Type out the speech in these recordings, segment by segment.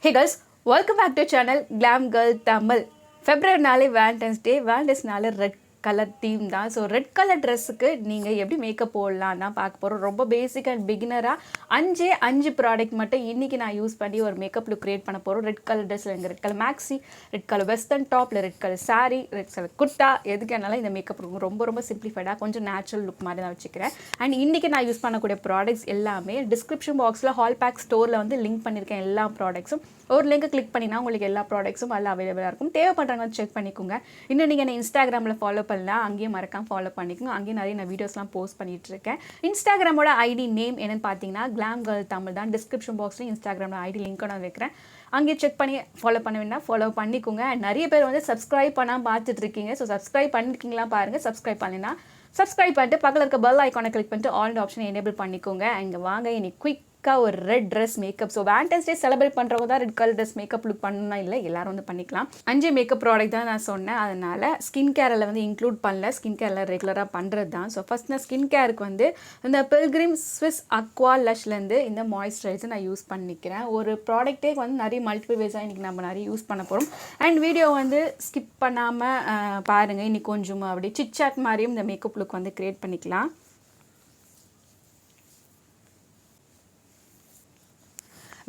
Hey guys, welcome back to channel Glamgirltamil. February நாளே Valentine's Day. Valentine's நாளே red colour theme தான். So red colour ட்ரெஸ்ஸுக்கு நீங்கள் எப்படி மேக்கப் போடலாம் தான் பார்க்க போகிறோம். ரொம்ப பேசிக் அண்ட் பிகினராக அஞ்சு ப்ராடக்ட் மட்டும் இன்றைக்கி நான் யூஸ் பண்ணி ஒரு மேக்கப் லுக் க்ரியேட் பண்ண போகிறோம். ரெட் கலர் ட்ரெஸ்ஸில் எங்கள் red colour maxi, red colour western டாப்பில் red colour sari, red colour kurta, எதுக்குனாலும் இந்த மேக்கப் ரொம்ப சிம்பிளிஃபைடாக கொஞ்சம் நேச்சுரல் லுக் மாதிரி தான் வச்சுக்கிறேன். அண்ட் இன்றைக்கி நான் யூஸ் பண்ணக்கூடிய ப்ராடக்ட்ஸ் எல்லாமே டிஸ்கிரிப்ஷன் பாக்ஸில் ஹால் பேக் ஸ்டோரில் வந்து லிங்க் பண்ணியிருக்கேன். எல்லா ப்ராடக்ட்ஸும் ஒரு லிங்க் கிளிக் பண்ணினா உங்களுக்கு எல்லா ப்ராடக்ட்ஸும் எல்லாம் அவைலபிளாக இருக்கும். தேவைப்படுறாங்க செக் பண்ணிக்கோங்க. இன்னும் நீங்கள் என்ன இன்ஸ்டாகிராமில் ஃபாலோ பண்ணலாம், அங்கேயும் மறக்காம ஃபாலோ பண்ணிக்கோங்க. அங்கேயும் நிறைய நான் வீடியோஸ்லாம் போஸ்ட் பண்ணிட்டு இருக்கேன். இன்ஸ்டாகிராமோட ஐடி நேம் என்னென்னு பார்த்தீங்கன்னா Glamgirltamil தான். டிஸ்கிரிப்ஷன் பாக்ஸ்லையும் இன்ஸ்டாகிராமில் ஐடி லிங்க் நான் வைக்கிறேன். அங்கேயே செக் பண்ணி ஃபாலோ பண்ண வேண்டாம், ஃபாலோ பண்ணிக்கோங்க. நிறைய பேர் வந்து சப்ஸ்கிரைப் பண்ணாமல் பார்த்துட்டு இருக்கீங்க. ஸோ சப்ஸ்கிரைப் பண்ணிருக்கீங்களா பாருங்கள். சப்ஸ்கிரைப் பண்ணினா சப்ஸ்கிரைப் பண்ணிட்டு பக்கத்தில் இருக்க பெல் ஐக்கானை கிளிக் பண்ணிட்டு ஆல் ஆப்ஷனை எனேபிள் பண்ணிக்கோங்க. இங்கே வாங்க இன்னைக்கு குயிக்காக ஒரு red dress makeup. So Valentine's day celebrate பண்ணுறவங்க தான் red colour dress makeup look பண்ணணும் இல்லை, எல்லாரும் வந்து பண்ணிக்கலாம். 5 மேக்கப் ப்ராடக்ட் தான் நான் சொன்னேன். அதனால் ஸ்கின் கேரில் வந்து இன்க்ளூட் பண்ணல, ஸ்கின் கேரில் ரெகுலராக பண்ணுறது தான். ஸோ ஃபஸ்ட் நான் ஸ்கின் கேருக்கு வந்து இந்த பில்கிரிம் ஸ்விஸ் அக்வா லஷ்லேருந்து இந்த மாய்ஸ்சரைசர் நான் யூஸ் பண்ணிக்கிறேன். ஒரு ப்ராடக்ட்டே வந்து நிறைய மல்டிபிள் வேஸாக இன்றைக்கி நம்ம நிறைய யூஸ் பண்ண போகிறோம். அண்ட் வீடியோ வந்து ஸ்கிப் பண்ணாமல் பாருங்கள். இன்னைக்கு கொஞ்சம் அப்படி சிட்சாட் மாதிரியும் இந்த மேக்கப் லுக் வந்து க்ரியேட் பண்ணிக்கலாம்.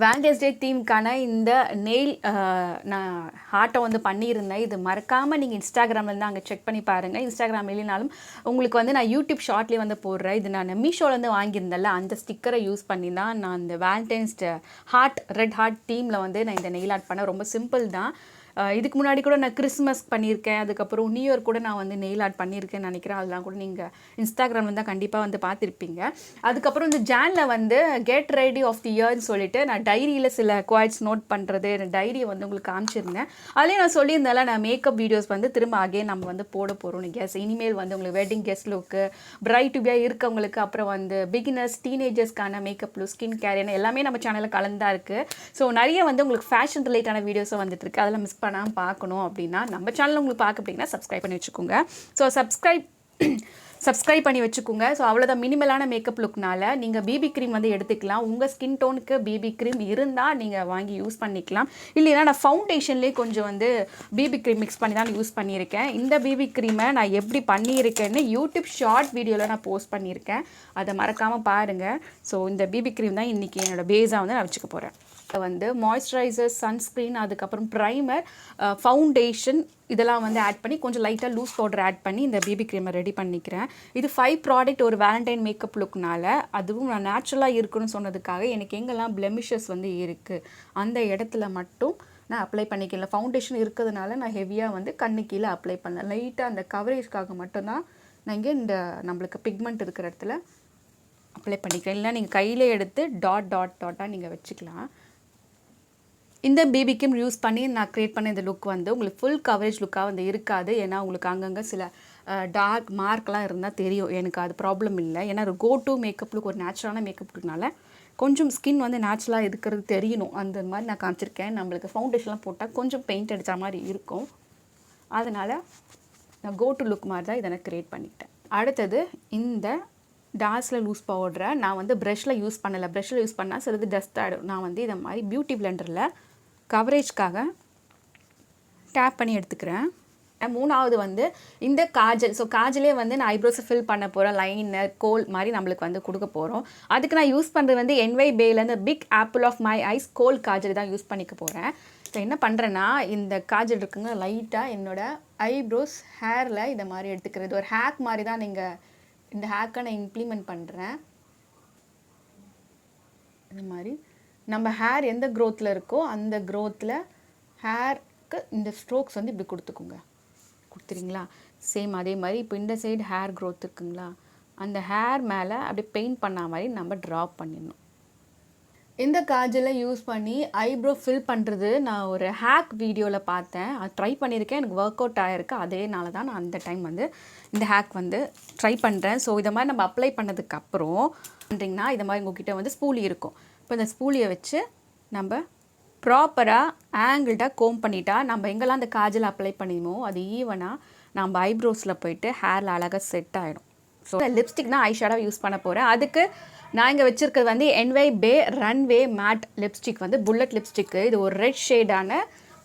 வேலண்டைன்ஸ் டே தீம்க்கான இந்த நெயில் நான் ஹார்ட்டை வந்து பண்ணியிருந்தேன். இது மறக்காமல் நீங்கள் இன்ஸ்டாகிராமில் அங்கே செக் பண்ணி பாருங்கள். இன்ஸ்டாகிராம் இல்லைனாலும் உங்களுக்கு வந்து நான் யூடியூப் ஷார்ட்லேயே வந்து போடுறேன். இது நான் மீஷோலேருந்து வாங்கியிருந்தேன்ல, அந்த ஸ்டிக்கரை யூஸ் பண்ணி தான் நான் இந்த வேலண்டைன்ஸ் ஹார்ட் ரெட் ஹார்ட் தீமில் வந்து நான் இந்த நெயில் ஆர்ட் பண்ணேன். ரொம்ப சிம்பிள் தான். இதுக்கு முன்னாடி கூட நான் கிறிஸ்மஸ் பண்ணியிருக்கேன், அதுக்கப்புறம் நியூ இயர் கூட நான் வந்து நெயில் ஆர்ட் பண்ணியிருக்கேன்னு நினைக்கிறேன். அதெல்லாம் கூட நீங்கள் இன்ஸ்டாகிராமில் தான் கண்டிப்பாக வந்து பார்த்துருப்பீங்க. அதுக்கப்புறம் இந்த ஜானில் வந்து கெட் ரெடி ஆஃப் தி இயர்னு சொல்லிட்டு நான் டைரியில் சில குவாய்ட்ஸ் நோட் பண்ணுறது, டைரியை வந்து உங்களுக்கு காமிச்சிருந்தேன். அதுலேயும் நான் சொல்லியிருந்தால நான் மேக்கப் வீடியோஸ் வந்து திரும்ப அகைன் நம்ம வந்து போட போகிறோம். கெஸ் இனிமேல் வந்து உங்களுக்கு wedding guest look, bride to be இருக்கவங்களுக்கு, அப்புறம் வந்து பிகினர்ஸ் டீனேஜர்ஸ்க்கான மேக்கப் லுக், ஸ்கின் கேர் எல்லாமே நம்ம சேனலில் கலந்தா இருக்குது. ஸோ நிறைய வந்து உங்களுக்கு ஃபேஷன் ரிலேட்டான வீடியோஸும் வந்துட்டு இருக்கு. அதெல்லாம் மிஸ் பண்ணாமல் பார்க்கணும் அப்படின்னா நம்ம சேனல் உங்களுக்கு பார்க்க அப்படின்னா சப்ஸ்கிரைப் பண்ணி வச்சுக்கோங்க. ஸோ சப்ஸ்கிரைப் பண்ணி வச்சுக்கோங்க. ஸோ அவ்வளோதான் மினிமலான மேக்கப் லுக்னால நீங்கள் bbCream வந்து எடுத்துக்கலாம். உங்கள் ஸ்கின் டோனுக்கு bbCream இருந்தால் நீங்கள் வாங்கி யூஸ் பண்ணிக்கலாம். இல்லைன்னா நான் ஃபவுண்டேஷன்லேயே கொஞ்சம் வந்து bbCream மிக்ஸ் பண்ணி தான் யூஸ் பண்ணியிருக்கேன். இந்த bbCream-ஐ நான் எப்படி பண்ணியிருக்கேன்னு யூடியூப் ஷார்ட் வீடியோவில் நான் போஸ்ட் பண்ணியிருக்கேன். அதை மறக்காமல் பாருங்கள். ஸோ இந்த bbCream தான் இன்றைக்கி என்னோடய பேஸாக வந்து நான் வச்சுக்க போகிறேன். வந்து மாய்ஸ்சரைசர், சன்ஸ்க்ரீன், அதுக்கப்புறம் ப்ரைமர், ஃபவுண்டேஷன் இதெல்லாம் வந்து ஆட் பண்ணி கொஞ்சம் லைட்டாக லூஸ் பவுடர் ஆட் பண்ணி இந்த bbCream-ஐ ரெடி பண்ணிக்கிறேன். இது 5 ப்ராடக்ட் ஒரு வேலண்டைன் மேக்கப் லுக்னால, அதுவும் நான் நேச்சுரலாக இருக்குன்னு சொன்னதுக்காக எனக்கு எங்கெல்லாம் பிளெமிஷஸ் வந்து இருக்குது அந்த இடத்துல மட்டும் நான் அப்ளை பண்ணிக்கல. ஃபவுண்டேஷன் இருக்கிறதுனால நான் ஹெவியாக வந்து கண்ணு கீழே அப்ளை பண்ணேன். லைட்டாக அந்த கவரேஜ்க்காக மட்டும்தான் நான் இங்கே இந்த நம்மளுக்கு பிக்மெண்ட் இருக்கிற இடத்துல அப்ளை பண்ணிக்கிறேன். இல்லைனா நீங்கள் கையில் எடுத்து டாட்டாக நீங்கள் வச்சுக்கலாம். இந்த bbCream யூஸ் பண்ணி நான் க்ரியேட் பண்ண இந்த லுக் வந்து உங்களுக்கு ஃபுல் கவரேஜ் லுக்காக வந்து இருக்காது. ஏன்னா உங்களுக்கு அங்கங்கே சில டார்க் மார்க்லாம் இருந்தால் தெரியும். எனக்கு அது ப்ராப்ளம் இல்லை. ஏன்னா ஒரு கோ டு மேக்கப் லுக், ஒரு நேச்சுரலான மேக்கப் லுக்னால கொஞ்சம் ஸ்கின் வந்து நேச்சுரலாக இருக்கிறது தெரியணும். அந்த மாதிரி நான் காமிச்சிருக்கேன். நம்மளுக்கு ஃபவுண்டேஷன்லாம் போட்டால் கொஞ்சம் பெயிண்ட் அடித்த மாதிரி இருக்கும். அதனால் நான் கோ டு லுக் மாதிரி தான் இதை நான் க்ரியேட் பண்ணிக்கிட்டேன். அடுத்தது இந்த டாஸ்லர் லூஸ் பவுடரை நான் வந்து ப்ரஷில் யூஸ் பண்ணலை. ப்ரஷில் யூஸ் பண்ணால் சிலது டஸ்ட் ஆகிடும். நான் வந்து இதை மாதிரி பியூட்டி பிளெண்டரில் கவரேஜ்க்காக டேப் பண்ணி எடுத்துக்கிறேன். மூணாவது வந்து இந்த காஜல். ஸோ காஜலே வந்து நான் ஐப்ரோஸை ஃபில் பண்ண போகிறேன். லைனர், கோல் மாதிரி நம்மளுக்கு வந்து கொடுக்க போகிறோம். அதுக்கு நான் யூஸ் பண்ணுறது வந்து nybaeலேருந்து big apple of my eyes kohl kajal தான் யூஸ் பண்ணிக்க போகிறேன். ஸோ என்ன பண்ணுறேன்னா இந்த காஜல் இருக்குங்க லைட்டாக என்னோடய ஐப்ரோஸ் ஹேரில் இதை மாதிரி எடுத்துக்கிறது. ஒரு ஹேக் மாதிரி தான் நீங்கள் இந்த ஹேக்கை நான் இம்ப்ளிமெண்ட் பண்ணுறேன். இந்த மாதிரி நம்ம ஹேர் எந்த க்ரோத்தில் இருக்கோ அந்த க்ரோத்தில் ஹேருக்கு இந்த ஸ்ட்ரோக்ஸ் வந்து இப்படி கொடுத்துறீங்களா. சேம் அதே மாதிரி இப்போ இந்த சைடு ஹேர் க்ரோத் இருக்குங்களா, அந்த ஹேர் மேலே அப்படியே பெயிண்ட் பண்ண மாதிரி நம்ம ட்ராப் பண்ணிடணும். இந்த காஜலை யூஸ் பண்ணி ஐப்ரோ ஃபில் பண்ணுறது நான் ஒரு ஹேக் வீடியோவில் பார்த்தேன். அது ட்ரை பண்ணியிருக்கேன். எனக்கு ஒர்க் அவுட் ஆகிருக்கு. அதேனால தான் நான் அந்த டைம் வந்து இந்த ஹேக் வந்து ட்ரை பண்ணுறேன். ஸோ இதை மாதிரி நம்ம அப்ளை பண்ணதுக்கப்புறம் பண்ணுறீங்கன்னா இதை மாதிரி உங்கள்கிட்ட வந்து ஸ்பூலி இருக்கும். இப்போ இந்த ஸ்பூலியை வச்சு நம்ம ப்ராப்பராக ஆங்கிள்டாக கோம் பண்ணிட்டா நம்ம எங்கெல்லாம் அந்த காஜல் அப்ளை பண்ணிமோ அது ஈவனாக நம்ம ஐப்ரோஸில் போயிட்டு ஹேரில் அழகாக செட் ஆகிடும். ஸோ லிப்ஸ்டிக் தான் ஐ ஷேடோ யூஸ் பண்ண போகிறேன். அதுக்கு நான் இங்கே வச்சுருக்கிறது வந்து nybae ரன்வே மேட் லிப்ஸ்டிக் வந்து புல்லட் லிப்ஸ்டிக்கு. இது ஒரு ரெட் ஷேடான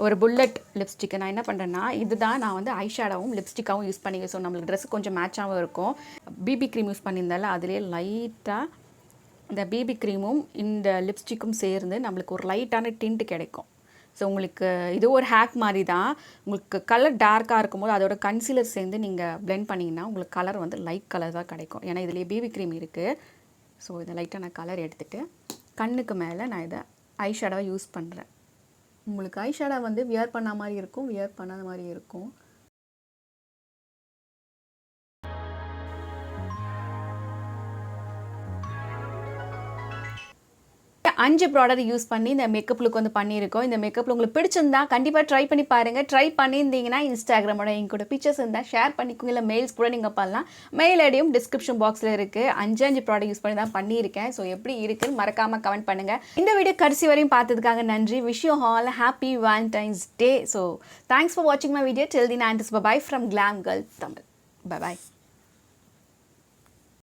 ஒரு புல்லட் லிப்ஸ்டிக்கு. நான் என்ன பண்ணுறேன்னா இதுதான் நான் வந்து ஐ ஷேடோவும் லிப்ஸ்டிக்காகவும் யூஸ் பண்ணிக்க. ஸோ நம்மளுக்கு ட்ரெஸ் கொஞ்சம் மேட்சாகவும் இருக்கும். bbCream யூஸ் பண்ணியிருந்தால அதிலே லைட்டாக இந்த bbCreamமும் இந்த லிப்ஸ்டிக்கும் சேர்ந்து நம்மளுக்கு ஒரு லைட்டான டிண்ட் கிடைக்கும். ஸோ உங்களுக்கு இது ஒரு ஹேக் மாதிரி தான். உங்களுக்கு கலர் டார்க்காக இருக்கும்போது அதோட கன்சீலர் சேர்ந்து நீங்கள் பிளெண்ட் பண்ணிங்கன்னா உங்களுக்கு கலர் வந்து லைட் கலர் தான் கிடைக்கும். ஏன்னா இதுலேயே bbCream இருக்குது. ஸோ இதை லைட்டாக நான் கலர் எடுத்துகிட்டு கண்ணுக்கு மேலே நான் இதை ஐ ஷேடோவை யூஸ் பண்ணுறேன். உங்களுக்கு ஐ ஷேடோ வந்து வியர் பண்ண மாதிரி இருக்கும், வியர் பண்ணாத மாதிரி இருக்கும். 5 ப்ராடக்ட் யூஸ் பண்ணி இந்த மேக்கப் லுக் வந்து பண்ணியிருக்கோம். இந்த மேக்கப் உங்களுக்கு பிடிச்சிருந்தா கண்டிப்பாக ட்ரை பண்ணி பாருங்கள். ட்ரை பண்ணியிருந்தீங்கன்னா இன்ஸ்டாகிராமோட எங்கூட பிக்சர்ஸ் இருந்தால் ஷேர் பண்ணிக்கோங்க. இல்லை மெயில்ஸ் கூட நீங்கள் பண்ணலாம். மெயில் ஐடியும் டிஸ்கிரிப்ஷன் பாக்ஸில் இருக்குது. 5 ப்ராடக்ட் யூஸ் பண்ணி தான் பண்ணியிருக்கேன். ஸோ எப்படி இருக்குன்னு மறக்காமல் கமெண்ட் பண்ணுங்கள். இந்த வீடியோ கடைசி வரையும் பார்த்ததுக்காக நன்றி. Wish you all happy Valentine's day. So thanks for வாட்சிங் my video. Till the end bye from Glamgirltamil. Bye bye.